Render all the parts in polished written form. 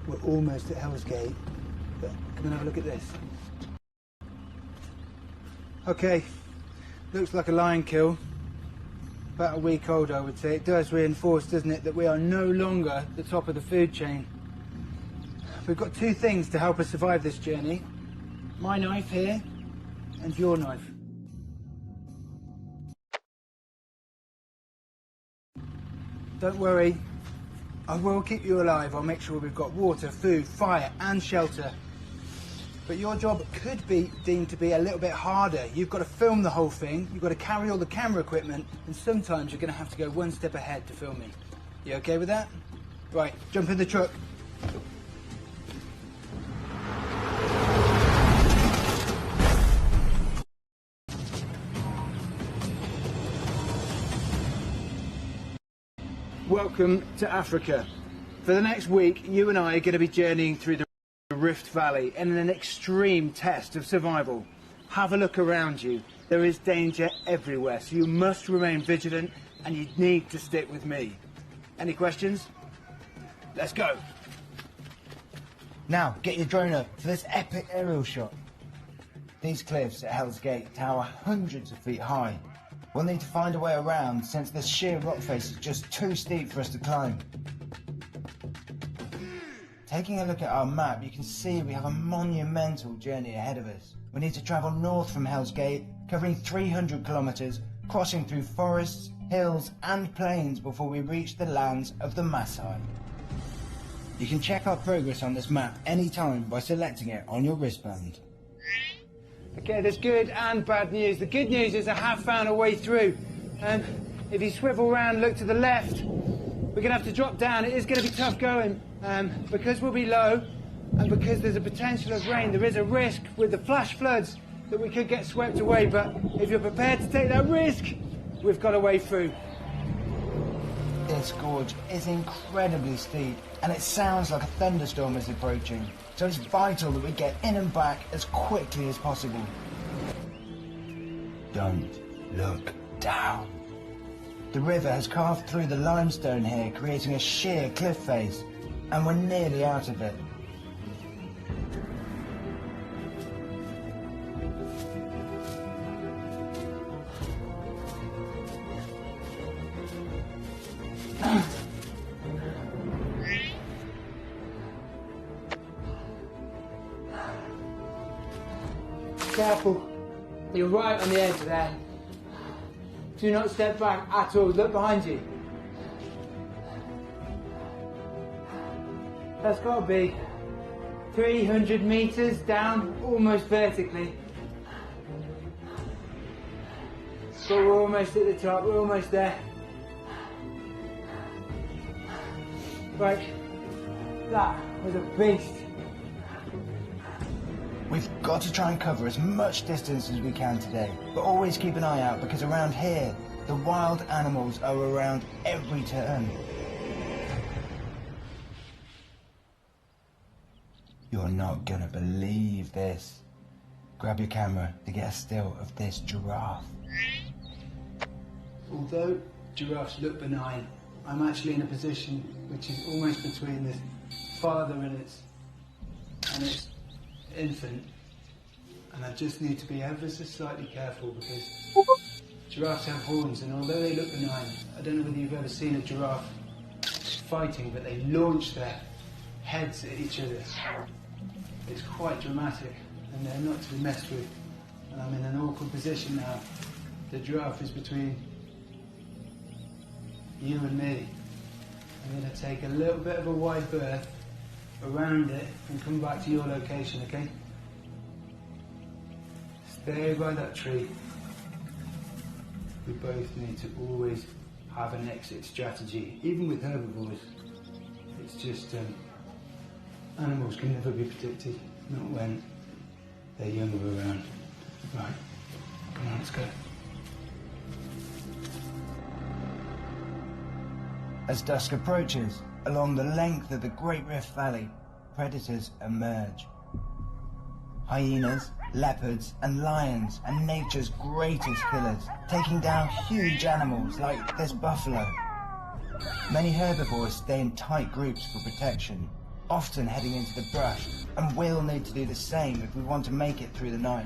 We're almost at Hell's Gate, but come and have a look at this. Okay, looks like a lion kill. About a week old, I would say. It does reinforce, doesn't it, that we are no longer the top of the food chain. We've got two things to help us survive this journey. My knife here, and your knife. Don't worry, I will keep you alive. I'll make sure we've got water, food, fire and shelter. But your job could be deemed to be a little bit harder. You've got to film the whole thing, you've got to carry all the camera equipment, and sometimes you're going to have to go one step ahead to film me. You okay with that? Right, jump in the truck. Welcome to Africa. For the next week, you and I are going to be journeying through the Rift Valley in an extreme test of survival. Have a look around you. There is danger everywhere, so you must remain vigilant and you need to stick with me. Any questions? Let's go. Now, get your drone up for this epic aerial shot. These cliffs at Hell's Gate tower hundreds of feet high. We'll need to find a way around since this sheer rock face is just too steep for us to climb. Taking a look at our map, you can see we have a monumental journey ahead of us. We need to travel north from Hell's Gate, covering 300 kilometers, crossing through forests, hills and plains before we reach the lands of the Maasai. You can check our progress on this map anytime by selecting it on your wristband. Okay, there's good and bad news. The good news is I have found a way through. If you swivel around, look to the left, we're going to have to drop down. It is going to be tough going. Because we'll be low and because there's a potential of rain, there is a risk with the flash floods that we could get swept away. But if you're prepared to take that risk, we've got a way through. This gorge is incredibly steep and it sounds like a thunderstorm is approaching. So it's vital that we get in and back as quickly as possible. Don't look down. The river has carved through the limestone here, creating a sheer cliff face, and we're nearly out of it. Careful, you're right on the edge there. Do not step back at all, look behind you. That's got to be 300 metres down, almost vertically. But we're almost at the top, we're almost there. Right, that was a beast. We've got to try and cover as much distance as we can today, but always keep an eye out because around here, the wild animals are around every turn. You're not gonna believe this. Grab your camera to get a still of this giraffe. Although giraffes look benign, I'm actually in a position which is almost between the father and its infant, and I just need to be ever so slightly careful because giraffes have horns, and although they look benign, I don't know whether you've ever seen a giraffe fighting, but they launch their heads at each other. It's quite dramatic and they're not to be messed with, and I'm in an awkward position now. The giraffe is between you and me. I'm going to take a little bit of a wide berth around it and come back to your location, okay? Stay by that tree. We both need to always have an exit strategy, even with herbivores. It's just animals can never be predicted, not when they're younger around. Right, come on, let's go. As dusk approaches, along the length of the Great Rift Valley, predators emerge. Hyenas, leopards and lions are nature's greatest killers, taking down huge animals like this buffalo. Many herbivores stay in tight groups for protection, often heading into the brush, and we'll need to do the same if we want to make it through the night.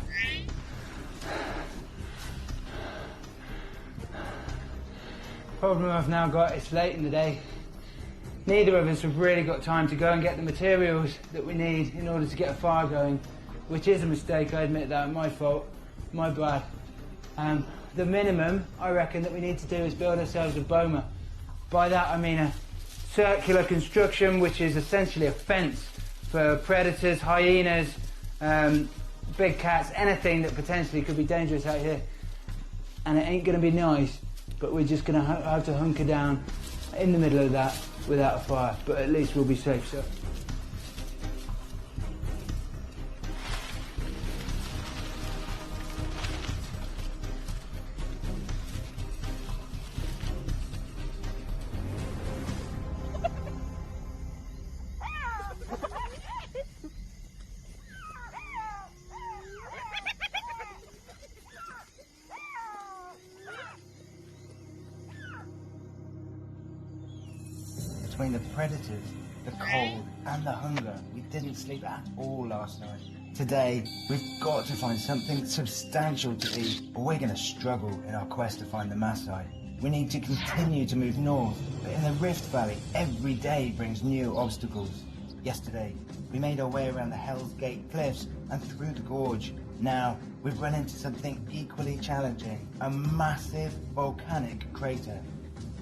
Problem I've now got, it's late in the day. Neither of us have really got time to go and get the materials that we need in order to get a fire going, which is a mistake, I admit that, my fault, my bad. The minimum, I reckon, that we need to do is build ourselves a boma. By that I mean a circular construction, which is essentially a fence for predators, hyenas, big cats, anything that potentially could be dangerous out here. And it ain't gonna be nice, but we're just gonna have to hunker down in the middle of that without a fire, but at least we'll be safe, so. Between the predators, the cold, and the hunger, we didn't sleep at all last night. Today, we've got to find something substantial to eat, or we're going to struggle in our quest to find the Maasai. We need to continue to move north, but in the Rift Valley, every day brings new obstacles. Yesterday, we made our way around the Hell's Gate cliffs and through the gorge. Now, we've run into something equally challenging, a massive volcanic crater.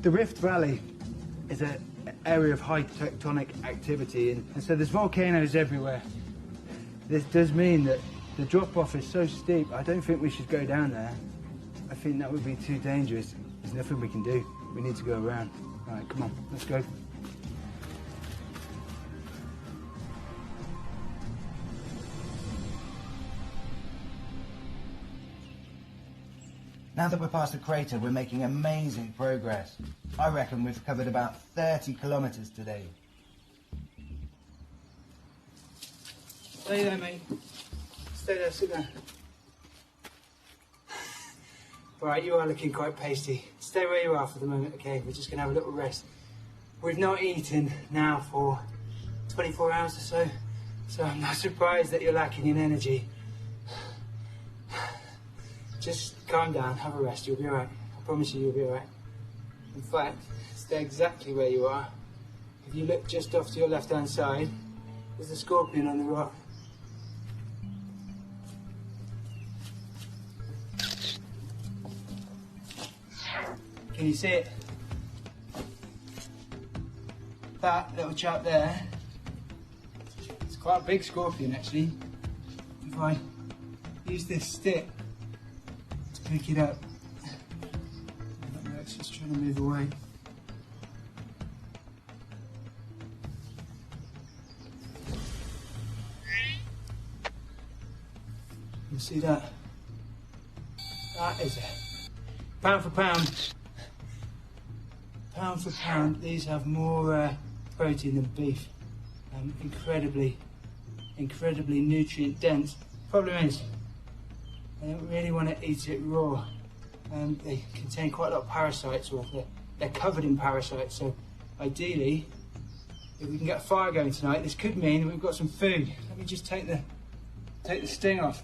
The Rift Valley is an area of high tectonic activity, and so there's volcanoes everywhere. This does mean that the drop-off is so steep, I don't think we should go down there. I think that would be too dangerous. There's nothing we can do. We need to go around. All right, come on, let's go. Now that we're past the crater, we're making amazing progress. I reckon we've covered about 30 kilometers today. Stay there, mate. Stay there, sit there. Right, you are looking quite pasty. Stay where you are for the moment, okay? We're just going to have a little rest. We've not eaten now for 24 hours or so, so I'm not surprised that you're lacking in energy. Just calm down, have a rest, you'll be alright. I promise you, you'll be alright. In fact, stay exactly where you are. If you look just off to your left-hand side, there's a scorpion on the rock. Can you see it? That little chap there, it's quite a big scorpion actually. If I use this stick to pick it up, it's just trying to move away. You see that? That is it. Pound for pound. Pound for pound, these have more protein than beef. Incredibly nutrient dense. Problem is, I don't really want to eat it raw. They contain quite a lot of parasites, or they're covered in parasites. So ideally, if we can get a fire going tonight, this could mean we've got some food. Let me just take the sting off.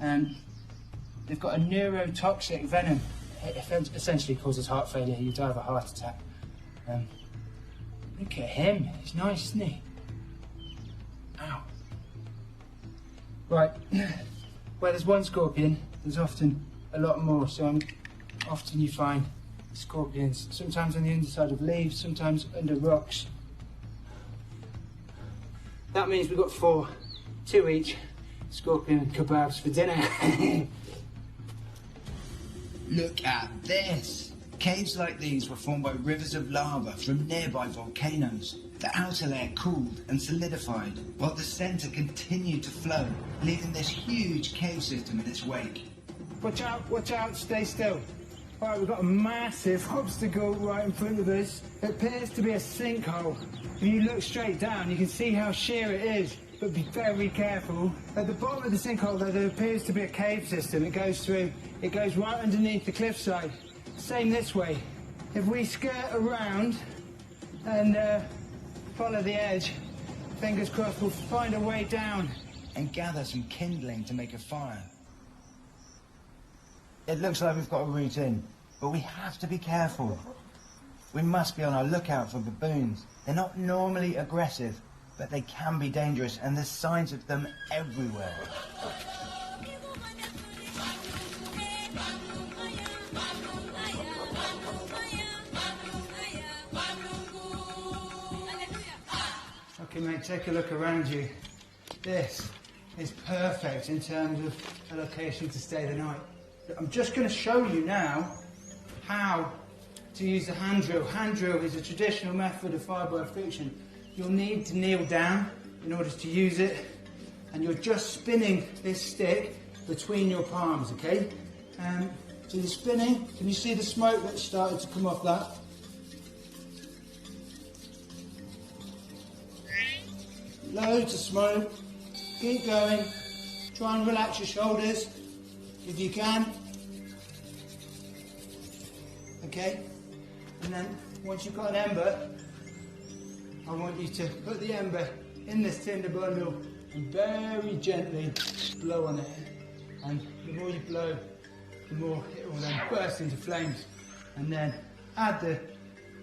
They've got a neurotoxic venom. It essentially causes heart failure. You die of a heart attack. Look at him. He's nice, isn't he? Ow. Right. Where there's one scorpion, there's often a lot more. So often you find scorpions, sometimes on the underside of leaves, sometimes under rocks. That means we've got 4, 2 each, scorpion kebabs for dinner. Look at this! Caves like these were formed by rivers of lava from nearby volcanoes. The outer layer cooled and solidified, while the centre continued to flow, leaving this huge cave system in its wake. Watch out, stay still. All right, we've got a massive obstacle right in front of us. It appears to be a sinkhole. If you look straight down, you can see how sheer it is, but be very careful. At the bottom of the sinkhole, though, there appears to be a cave system. It goes right underneath the cliffside. Same this way. If we skirt around and follow the edge, fingers crossed we'll find a way down. And gather some kindling to make a fire. It looks like we've got a route in, but we have to be careful. We must be on our lookout for baboons. They're not normally aggressive, but they can be dangerous, and there's signs of them everywhere. Okay, mate, take a look around you. This is perfect in terms of a location to stay the night. I'm just going to show you now how to use the hand drill. Hand drill is a traditional method of fire by friction. You'll need to kneel down in order to use it, and you're just spinning this stick between your palms, okay? So you're spinning. Can you see the smoke that's started to come off that? Loads of smoke. Keep going. Try and relax your shoulders if you can. Okay? And then once you've got an ember, I want you to put the ember in this tinder bundle and very gently blow on it. And the more you blow, the more it will then burst into flames. And then add the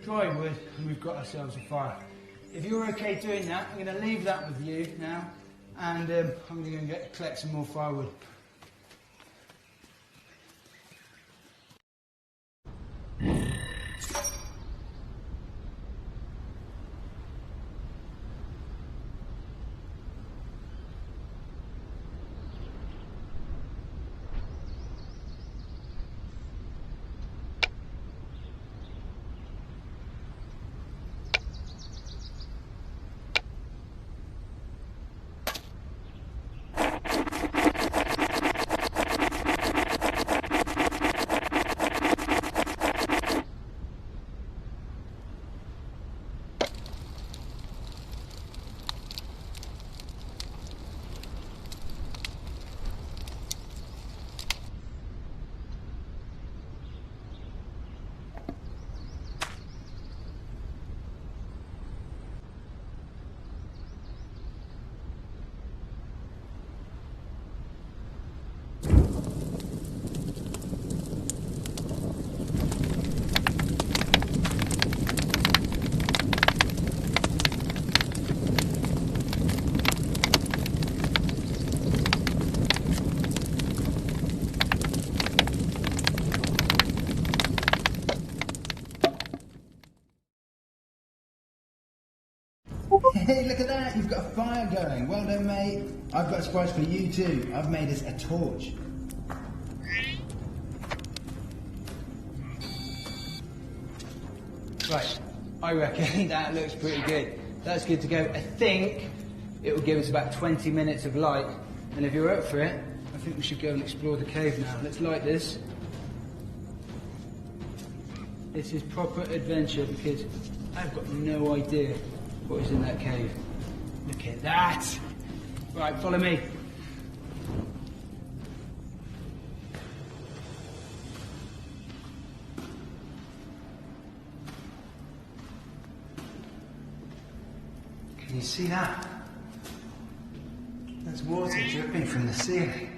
dry wood and we've got ourselves a fire. If you're okay doing that, I'm going to leave that with you now, and I'm going to collect some more firewood. Hey, look at that! You've got a fire going. Well done, mate. I've got a surprise for you too. I've made us a torch. Right, I reckon that looks pretty good. That's good to go. I think it will give us about 20 minutes of light. And if you're up for it, I think we should go and explore the cave now. Let's light this. This is proper adventure because I've got no idea what is in that cave. Look at that! Right, follow me. Can you see that? There's water dripping from the ceiling.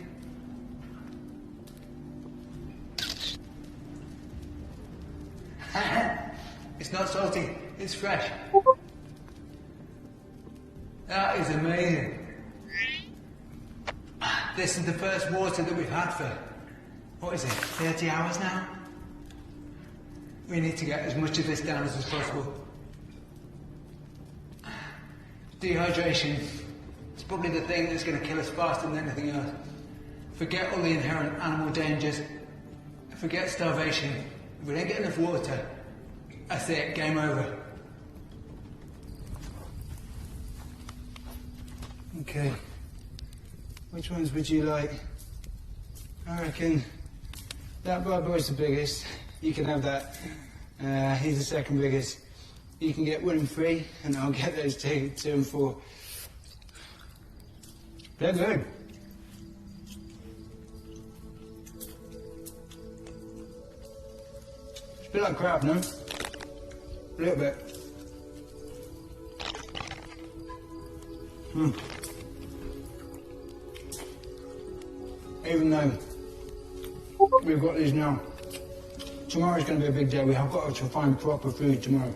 It's not salty, it's fresh. That is amazing. This is the first water that we've had for, what is it, 30 hours now? We need to get as much of this down as possible. Dehydration is probably the thing that's going to kill us faster than anything else. Forget all the inherent animal dangers. Forget starvation. If we don't get enough water, that's it, game over. Okay, which ones would you like? I reckon that bad boy's the biggest. You can have that. He's the second biggest. You can get 1 and 3, and I'll get those 2 and 4. They're good. It's a bit like crab, no? A little bit. Even though we've got these now, tomorrow's going to be a big day. We have got to find proper food tomorrow.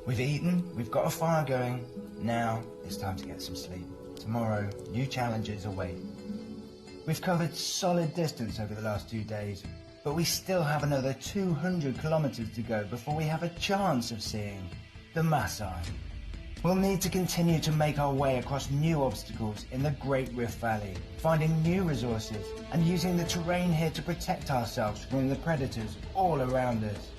We've eaten, we've got a fire going. Now it's time to get some sleep. Tomorrow, new challenges await. We've covered solid distance over the last 2 days, but we still have another 200 kilometers to go before we have a chance of seeing the Maasai. We'll need to continue to make our way across new obstacles in the Great Rift Valley, finding new resources and using the terrain here to protect ourselves from the predators all around us.